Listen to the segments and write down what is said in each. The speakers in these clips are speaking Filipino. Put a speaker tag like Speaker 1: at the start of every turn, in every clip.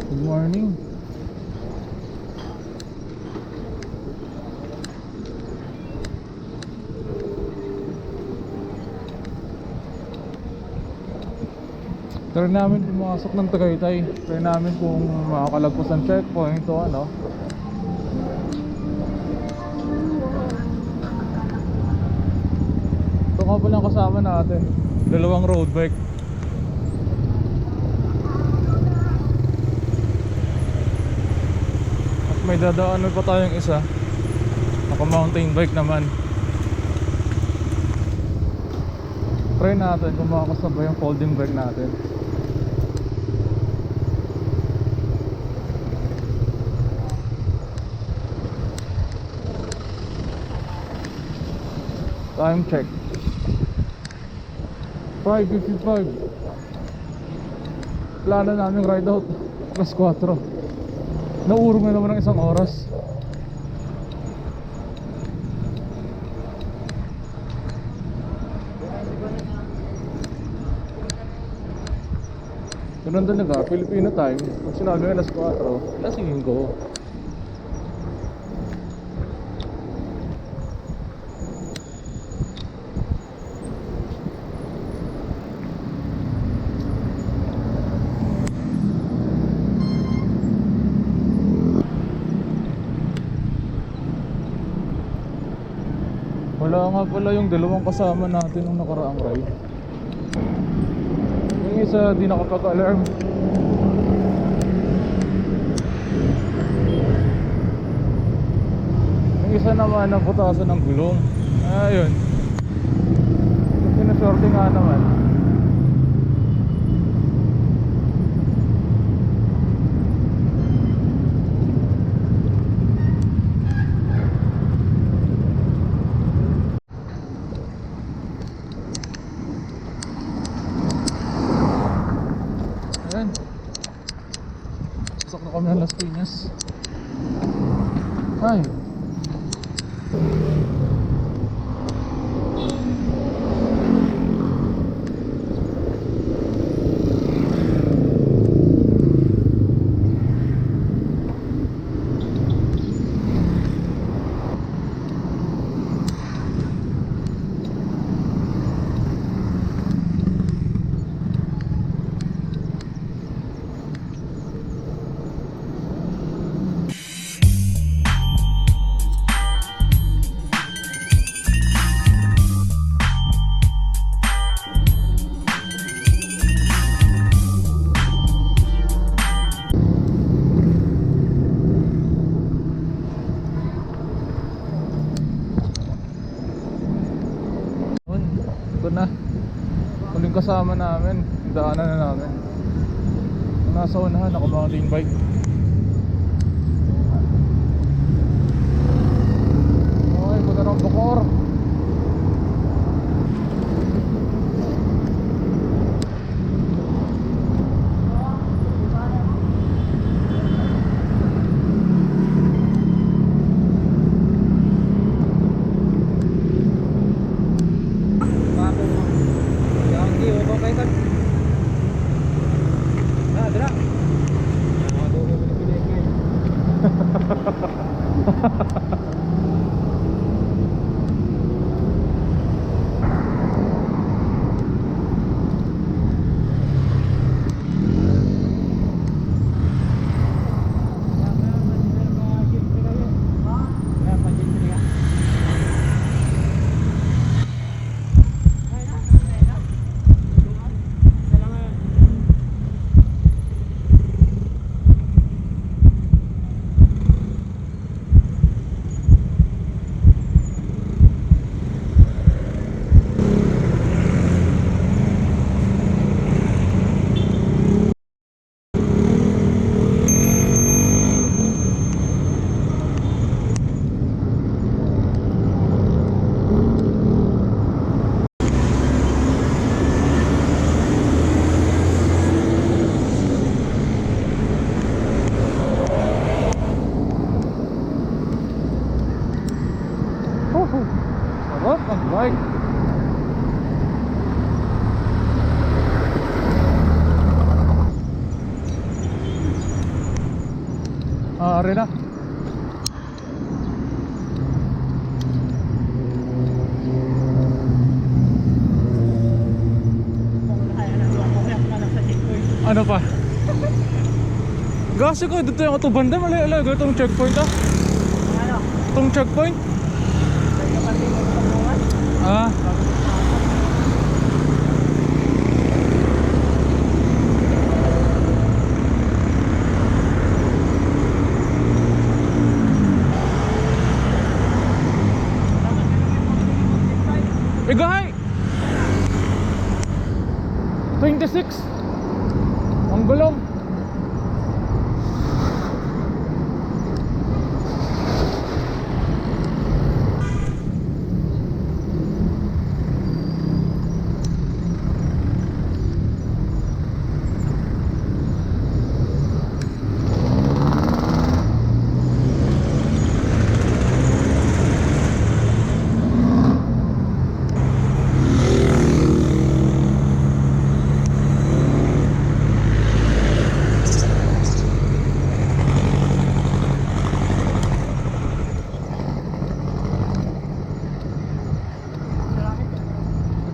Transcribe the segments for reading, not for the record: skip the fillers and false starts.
Speaker 1: Good morning. Try namin pumasok ng Tagaytay. Try namin kung makakalagpas ang checkpoint o ano. Ito nga pala ang kasama natin, dalawang road bike. At may dadaanan pa tayong isa, naka mountain bike naman. Try natin kung makakasabay yung folding bike natin. Time check 5:55. Plano namin ride out plus 4. Naurong na naman ng isang oras. Ganun talaga, Filipino time. Pag sinabi alas 4, alas 5. Wala nga pala yung dalawang kasama natin nung nakaraang ride. Yung isa di nakapag-alarm. Yung isa naman naputasan ng gulong. Ayun. Pinasorte nga naman. Pasok na kami ng Las Piñas. Ay. Ito na, huling kasama namin, daanan na namin. Nasa unahan, naka mountain bike. Okay, punta ng Bacoor. Mare na. Ano pa? Gasi ko, dito yung autobanda. Malay-alay, itong checkpoint ah.
Speaker 2: Ano?
Speaker 1: Itong checkpoint. Ah. Igahay! 26 ang gulong.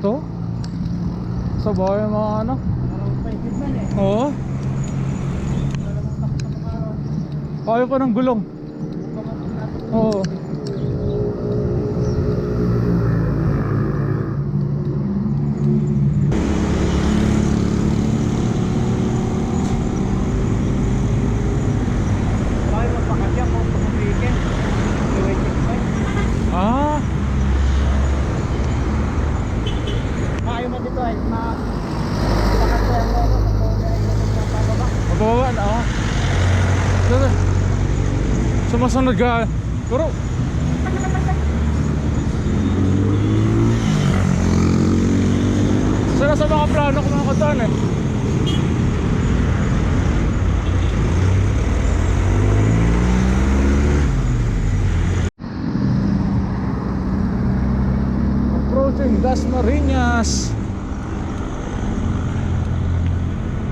Speaker 1: Ito? Sa bahay mga ano? Oo. Kaya pa ng gulong. Oo. Ah. Mababa na ako. Sumasunod ka. Pero sila sa mga plano ko mga katan eh. Approaching Dasmariñas.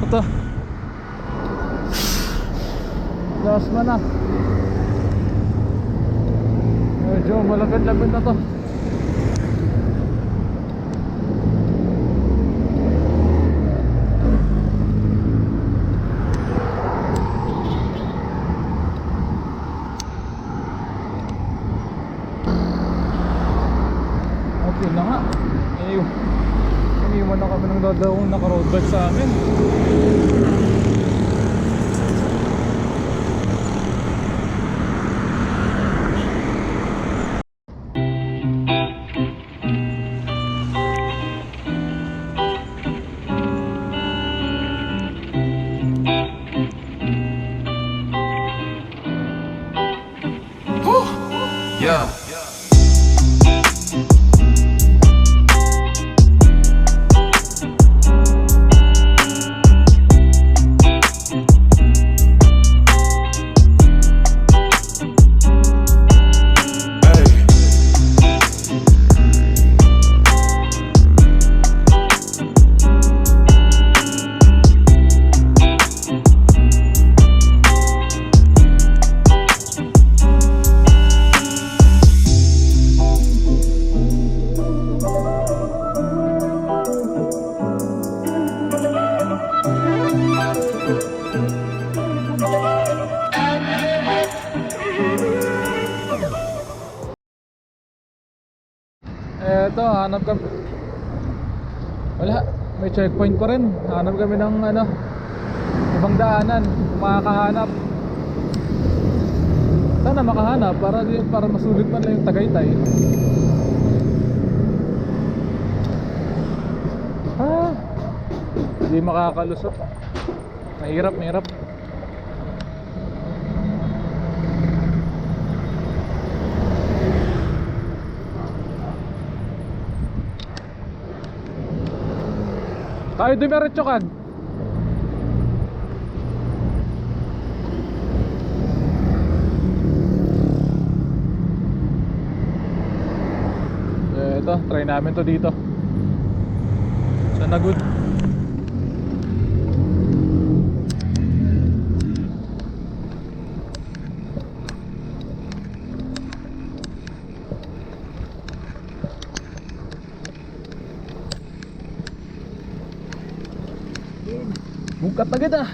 Speaker 1: Ito Dasma na. Medyo malapit-lapit na to. Okay na nga. Iniwan na kami ng dadawang naka-road bike sa amin.
Speaker 3: Yeah.
Speaker 1: Eto, hanap kami. Wala, may checkpoint pa rin. Hanap kami ng ano, ibang daanan, kung makakahanap. Sana makahanap para masulit man lang yung Tagaytay. Ah, hindi makakalusot. Mahirap. Tayo dumiretso kan. Ito, try namin to dito. Sana good. Cut agad ah.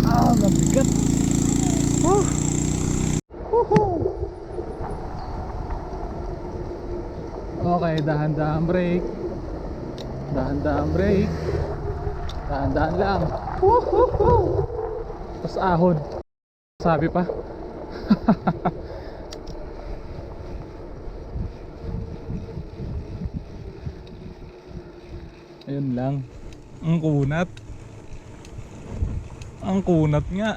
Speaker 1: Ah, mabigat. Okay, dahan-dahan break. Dahan-dahan break. Dahan-dahan lang. Tapos ahon. Sabi pa. Ayun lang. Ang kunat. Ang kunat nga.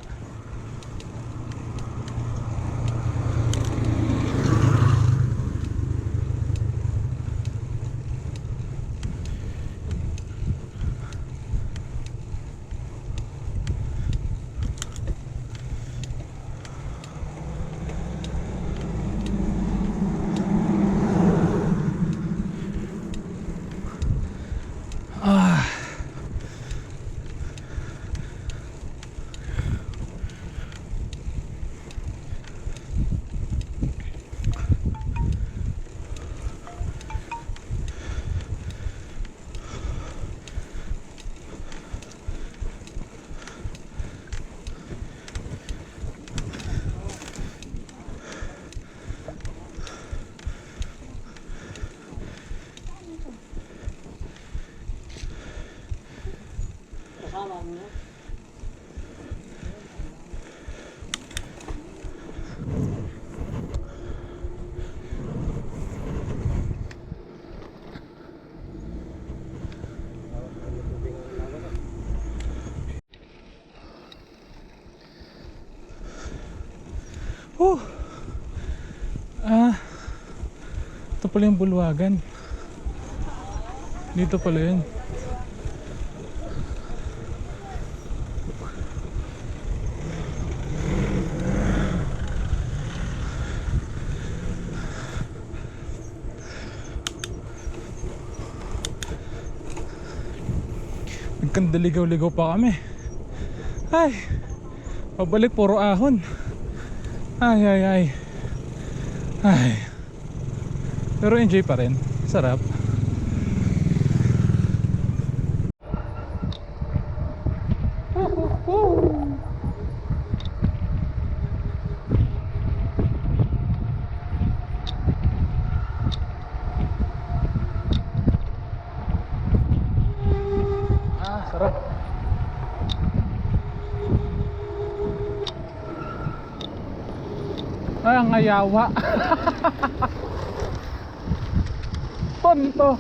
Speaker 1: Ito pala yung bulwagan. Dito pala yun. Nagkandaligaw-ligaw pa kami. Ay, pabalik puro ahon. Ay. Pero enjoy pa rin. Sarap. Sarap. Ay, ang ayawa. Tonto.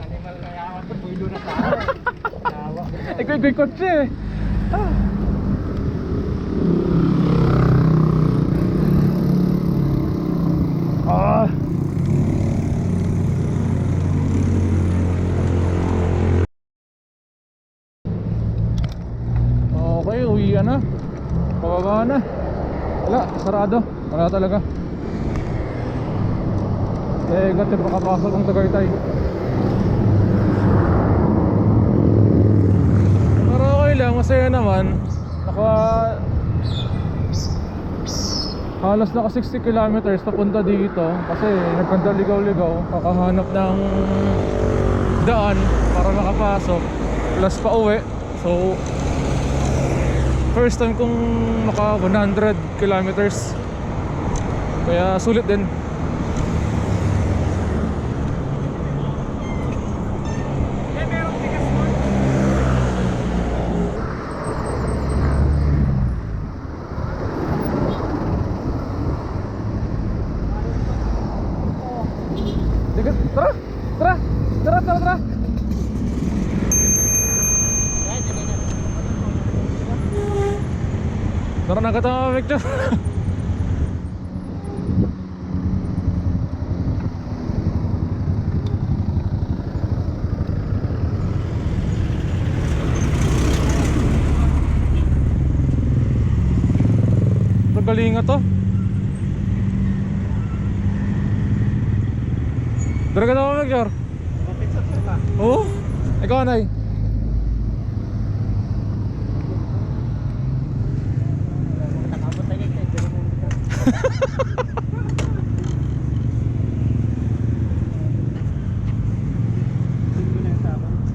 Speaker 2: Animal na yawa to, builo na sa akin. Yawa.
Speaker 1: Ikoy kotse. Okay, uwian na. Pababa na. Wala, sarado. Wala talaga. Gati makapasok ang Tagaytay. Pero okay lang, masaya naman. Halos naka 60 kilometers papunta dito. Kasi nagkandaligaw-ligaw. Kakahanap ng daan para makapasok. Plus pa uwi. So first time kong maka 100 kilometers. Kaya sulit din. Tara. Tara na kita, Victor. Galinga to. Tara ka na, Victor. Oo? Ikaw, Anay?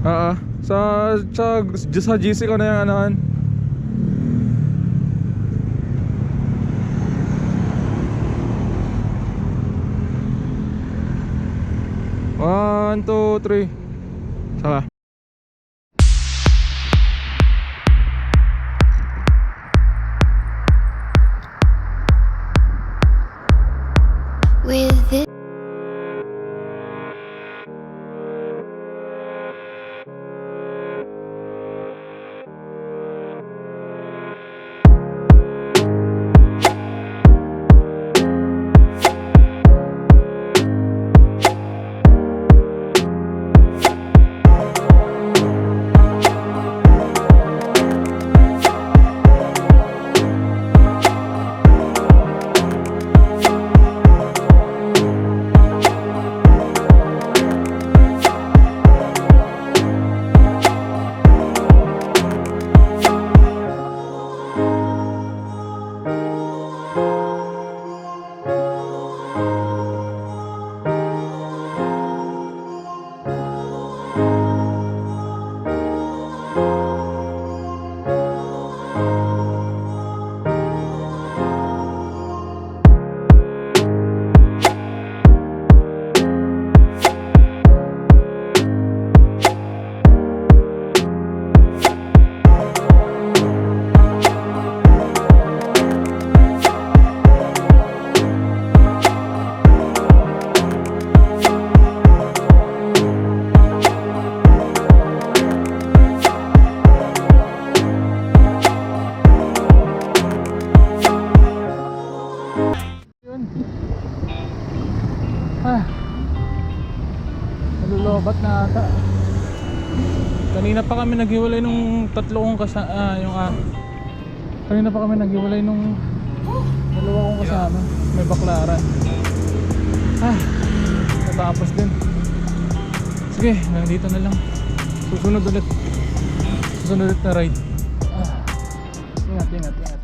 Speaker 1: Oo. Sa GC ko na yung anohan. One, two, three. Saka.
Speaker 3: With it.
Speaker 1: Nalulobat na ata. Kanina pa kami naghiwalay nung kanina pa kami naghiwalay nung dalawa kong kasama. May baklaran. Natapos din. Sige, nandito na lang. Susunod ulit na ride. Ingat.